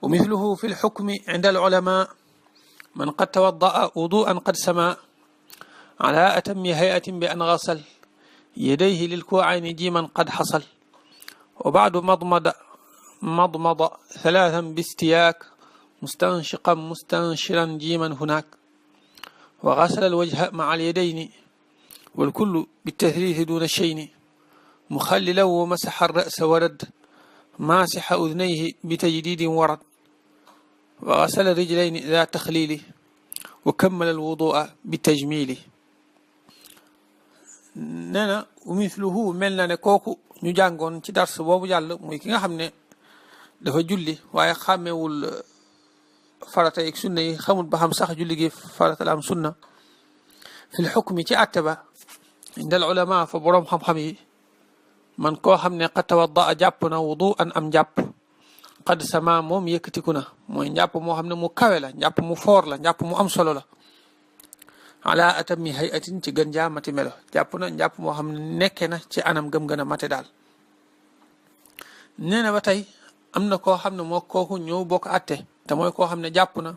ومثله في الحكم عند العلماء من قد توضأ وضوءا قد سما على أتم هيئة بأن غسل يديه للكوعين جيما قد حصل وبعد مضمض ثلاثا باستياك مستنشقا مستنشرا جيما هناك وغسل الوجه مع اليدين والكل بالتثليث دون الشين مخللا ومسح الرأس ورد ماسح أذنيه بتجديد ورد وغسل الرجلين ذا تخليل وكمل الوضوء بالتجميل نانا ومثله ملنا كوكو ñu jàngoon ci dars boobu jàll muy ki nga xam ne dafa julli waaye xàmmewul farata yi sunna yi xamul ba xam sax julli gi farata la am sunna fil xukmi ci àtte ba indal ulama fa boroom xam-xam yi man koo xam ne qad tawadda jàpp na wudu an am njàpp qad sama moom yëkkatiku na mooy njàpp moo xam ne mu kawe la njàpp mu foor la njàpp mu am solo la ala atami hayatin ci gën jaa mati melo jàpp na njàpp moo xam ne nekke na ci anam gëm gën a mate daal nee na ba tey am na koo xam ne moo kooku ñëw bokk atte te mooy koo xam ne jàpp na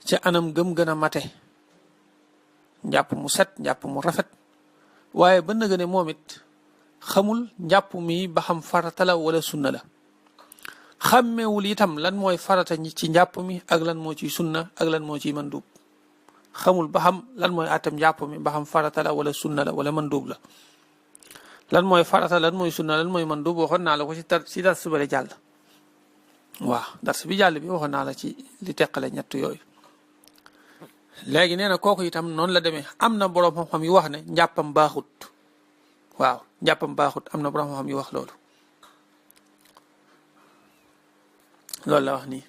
ci anam gëm gën a mate njàpp mu set njàpp mu rafet waaye ba nëgë ne moom it xamul njàpp mi ba xam farata la wala sunna la xàmmeewul itam lan mooy farata ci njàpp mi ak lan moo ciy sunna ak lan moo ciy mandub xamul ba xam lan mooy atam njàpp mi ba xam farata la wala sunna la wala mandub la lan mooy farata lan mooy sunna lan mooy mandub waxoon naa la ko ci dars bale jàll waaw dars bi jàll bi waxoon naa la ci li teqale ñett yooyu léegi nee na kooku itam noonu la demee am na boroom xam-xam yu wax ne njàppam baaxut waaw njàppam baaxut am na boroom xam-xam yu wax loolu la wax nii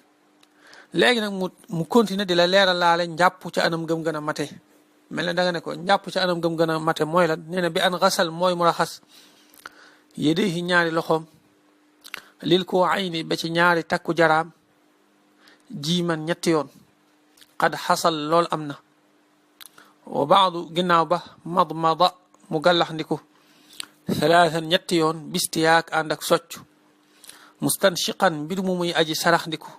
léegi nag mu continuer di la leeral laale njàpp ci anam gëm gën a mate mel ne da nga ne ko njàpp ci anam gëm gën a mate mooy lan nee na bi an xasal mooy mu raxas yedeyhi ñaari loxoom lil ko ayni ba ci ñaari takku jaraam jiiman ñetti yoon qad xasal lool am na wa baadu ginnaaw ba madmada mu gàllax ndiku thalathan ñetti yoon bistiyaak ànd ak socc mustanshiqan mbir mu muy aji sarax ndiku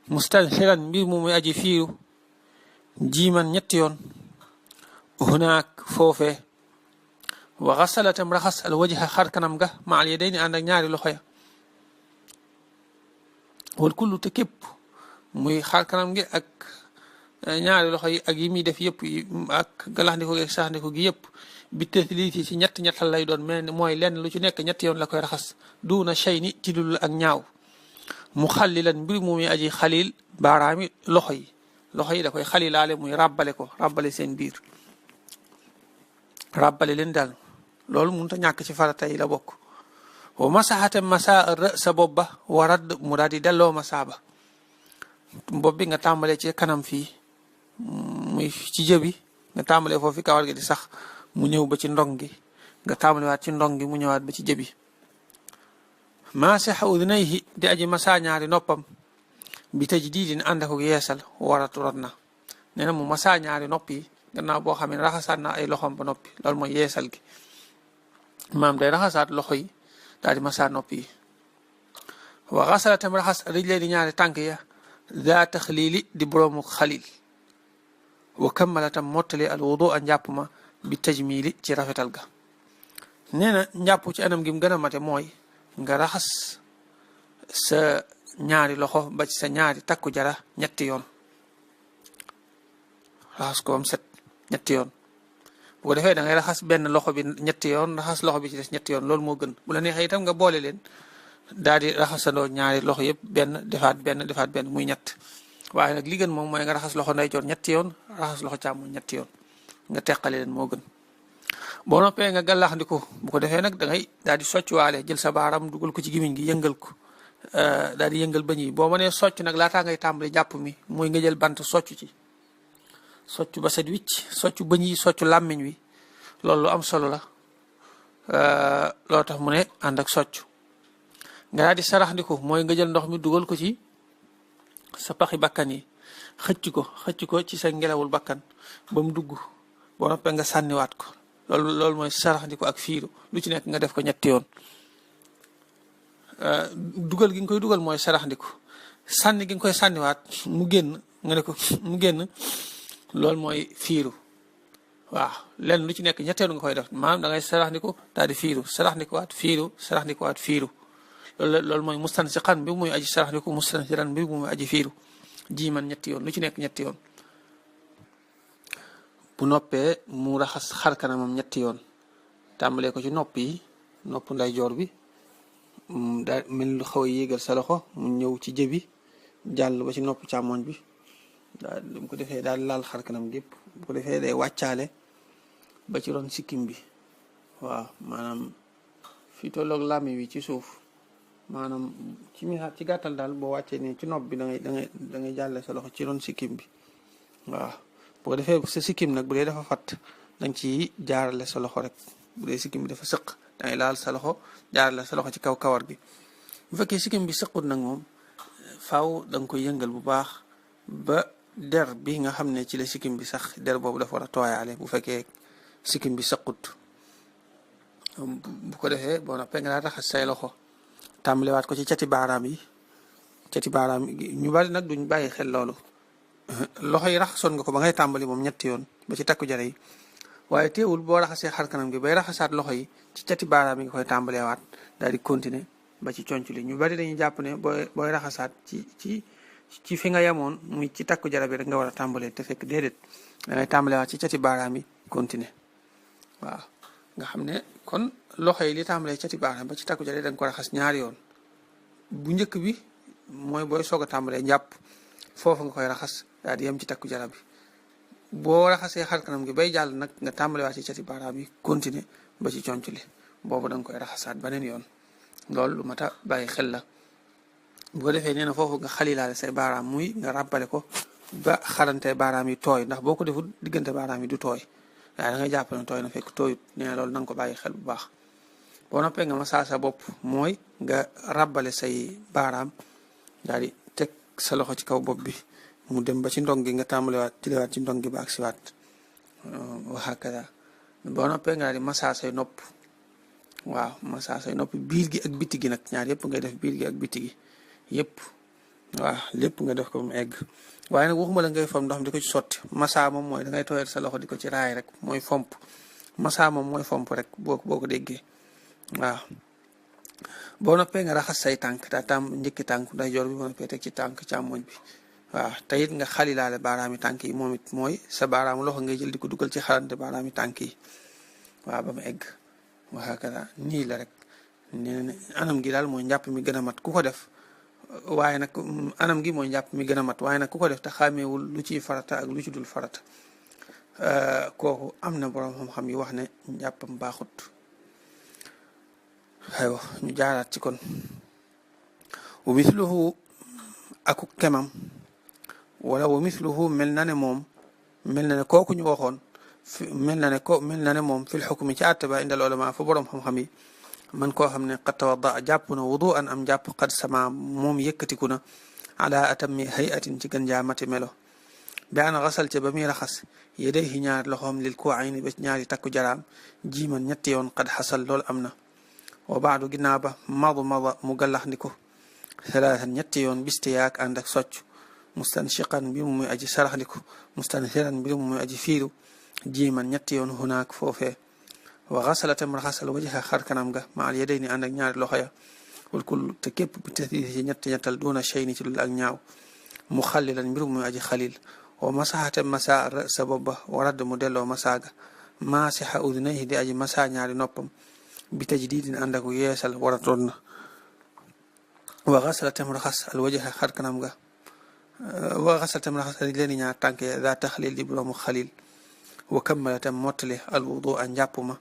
mustansiran mbir mu muy aji fiiru jiiman ñetti yoon hunaak foofee wa xasalatam raxas al wajha xar kanam ga ma al yadayni ànd ak ñaari loxo ya wal kullu te képp muy xar kanam gi ak ñaari loxo yi ak yi muy def yëpp ak galaxndiko gi ak saxndiko gi yëpp bi tasliiti ci ñettal lay doon mel mooy lenn lu ci nekk ñetti yoon la koy raxas duuna shayni ci dul ak ñaaw mu xallilan mbir mu muy aji xalil baaraami loxo yi da koy xalilaale muy ràbbale seen biir ràbbale leen daal loolu mënut a ñàkk ci farata yi la bokk wa masaxate masa sa bopp ba warad mu daal di delloo masa ba bopp bi nga tàmbalee ci kanam fii muy ci jëbi nga tàmbalee foofu fi kawar gi di sax mu ñëw ba ci ndong gi nga tàmbalewaat ci ndong gi mu ñëwaat ba ci jëbi maasixa udnayhi di aji masa ñaari noppam bi tajdiidin ànd ak yeesal waratu rat na nee na mu masa ñaari nopp yi gannaaw boo xam ne raxasaat na ay loxoom ba noppi loolu mooy yeesal gi maam day raxasaat loxo yi daal di masa nopp yi wa xasala tam raxas rijlee di ñaari tànk ya daa taxliili di boroomu xalil wa kammala tam mottali al wudu a njàpp ma bi tajmili ci rafetal ga nee na njàpp ci anam gi mu gën a mate mooy nga raxas sa ñaari loxo ba ci sa ñaari takku jara ñetti yoon raxas ko am set ñetti yoon bu ko defee da ngay raxas benn loxo bi ñetti yoon raxas loxo bi ci des ñetti yoon loolu moo gën bu la neexee itam nga boole leen daal di raxasandoo ñaari loxo yëpp defaat benn muy ñett waaye nag li gën moom mooy nga raxas loxo ndeyjoor ñetti yoon raxas loxo càmmoñ ñetti yoon nga teqale leen moo gën boo noppee nga gàllaxndiku bu ko defee nag da ngay daal di socc waale jël sa baaram dugal ko ci gimiñ gi yëngal ko daal di yëngal bëñ yi boo mënee socc nag laataa ngay tàmbali jàpp mi mooy nga jël bant socc ci socc ba set wicc socc bëñ yi socc làmmiñ wi loolu lu am solo la loo tax mu ne ànd ak socc nga daal di saraxndiku mooy nga jël ndox mi dugal ko ci sa paxi bakkan yi xëcc ko ci sa ngelawul bakkan ba mu dugg boo noppee nga sànniwaat ko loolu mooy saraxndiku ak fiiru lu ci nekk nga def ko ñetti yoon dugal gi nga koy dugal mooy saraxndiku sànni gi nga koy sànniwaat mu génn nga ne ko mu génn loolu mooy fiiru waaw lenn lu ci nekk ñetteelu nga koy def maanaam da ngay sarax ni ko daal di fiiru sarax ni ko waat fiiru sarax ni ko waat fiiru loolu mooy mustansiqan bi muy aji sarax ni ko mustansiran bi muy aji fiiru ji man ñetti yoon lu ci nekk ñetti yoon bu noppee mu raxas xar kanamam ñetti yoon tàmbalee ko ci nopp yi nopp ndeyjoor bi daal mel lu xaw a yéegal sa loxo mu ñëw ci jëbi jàll ba ci nopp càmmoñ bi daal bu ko defee daal laal xar kanam gépp bu ko defee day wàccaale ba ci ron sikkim bi waaw maanaam fi tolloog làmmi wi ci suuf maanaam ci misaal ci gàttal daal boo wàccee nii ci nopp bi da ngay jàlle sa loxo ci ron sikkim bi waaw bu ko defee sa sikkim nag bu dee dafa fatt danga ci jaarale sa loxo rek bu dee sikkim bi dafa sëq dangay laal sa loxo jaarale sa loxo ci kaw kawar gi bu fekkee sikkim bi sëqut nag moom faaw da nga koy yëngal bu baax ba der bi nga xam ne ci la sikkim bi sax der boobu dafa war a tooyaale bu fekkee sikkim bi sëqut bu ko defee boo noppee nga daal raxas say loxo tàmbalewaat ko ci cati baaraam yi ñu bari nag duñ bàyyi xel loolu loxo yi raxasoon nga ko ba ngay tàmbali moom ñetti yoon ba ci takku jare yi waaye teewul boo raxasee xar kanam gi bay raxasaat loxo yi ci cati baaraam yi nga koy tàmbalewaat daal di continuer ba ci conc li ñu bari dañuy jàpp ne booy raxasaat ci fi nga yemoon muy ci takku jara bi rek nga war a tàmbalee te fekk déedéet da ngay tàmbalewaat ci cati baaraam yi continuer waaw nga xam ne kon loxo yi li tàmbalee cati baaraam ba ci takku jara da nga ko raxas ñaari yoon bu njëkk bi mooy booy soog a tàmbalee njàpp foofu nga koy raxas daal di yem ci takku jara bi boo raxasee xar kanam gi bay jàll nag nga tàmbalewaat ci cati baaraam yi continuer ba ci conc li boobu da nga koy raxasaat beneen yoon loolu lu mat a bàyyi xel la bu ko defee nee na foofu nga xalilaale say baaraam muy nga ràbbale ko ba xarante baaraam yi tooy ndax boo ko deful diggante baaraam yi du tooy waaye da ngay jàpp ne tooy na fekk tooyut nee na loolu na nga ko bàyyi xel bu baax boo noppee nga masaa sa bopp mooy nga ràbbale say baaraam daal di teg sa loxo ci kaw bopp bi mu dem ba ci ndong gi nga tàmbalewaat jëlewaat ci ndong gi ba ak siwaat waxakada boo noppee nga daal di masaa say nopp waaw masaa say nopp biir gi ak bitti gi nag ñaar yëpp ngay def biir gi ak bitti gi yëpp waaw lépp nga def ko mu egg waaye nag waxuma la ngay fomp ndox mi di ko ci sotti masaa moom mooy da ngay tooyal sa loxo di ko ci raay rek mooy fomp masaa moom mooy fomp rek boo ko déggee waaw boo noppee nga raxas say tànk daa njëkki tànk ndeyjoor bi boo noppee teg ci tànk càmmoñ bi waaw te it nga xalilaale baaraami tànk yi moom it mooy sa baaraamu loxo ngay jël di ko dugal ci xalante baaraami tànk yi waaw ba mu egg waxaakala nii la rek nee na anam gi daal mooy njàpp mi gën a mat ku ko def waaye nag anam gi mooy njàpp mi gën a mat waaye nag ku ko def te xàmmeewul lu ciy farata ak lu ci dul farata kooku am na borom xam-xam yi wax ne njàppam baaxut aywa ñu jaaraat ci kon wa misluhu aku kemam wala wa misluhu mel na ne moom mel na ne kooku ñu waxoon mel na ne moom fil xukmi ci àtte ba indal ulama fa borom xam-xam yi man koo xam ne qad tawadda jàpp na wudu an am jàpp qad sama moom yëkkatiku na ala atami hayatin ci gën jaamati melo bi an xasal ca ba muy raxas yedayhi ñaari loxoom lil kuwayni ba ñaari takku jaraam jiiman ñetti yoon qad xasal loolu am na wa baadu ginnaaw ba madu mu gallax ndiko salaatan ñetti yoon bistiyaak ànd ak socc mustanshiqan mbir mu muy aji saraxndiko mustansiran mbir mu muy aji fiiru jiiman ñetti yoon hunaak foofee wa xasalatam raxasal wajaha xar kanam ga ma al yadayni ànd ak ñaari loxo ya wal kullu te képp bi tasdiisi ci ñettal duna shay ni ci dul ak ñaaw mu xallilan mbir mu muy aji xalil wa masaxatam masa sa bobba wa radd mu delloo masaaga maasixa udunayhi di aji masa ñaari noppam bi tajdidin ànd ak yeesal waratoon na wa xasalatam raxas al wajaha xar kanam ga wa xasalatam raxas rijlayni ñaar tànk ya daa taxlil di boroomu xalil wa kammalatam mottale al wudu a njàpp ma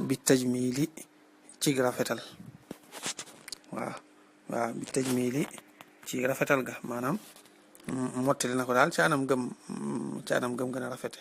bi tajmili ci rafetal waaw bi tajmili ci rafetal ga maanaam mottale na ko daal ci anam gëm gën a rafete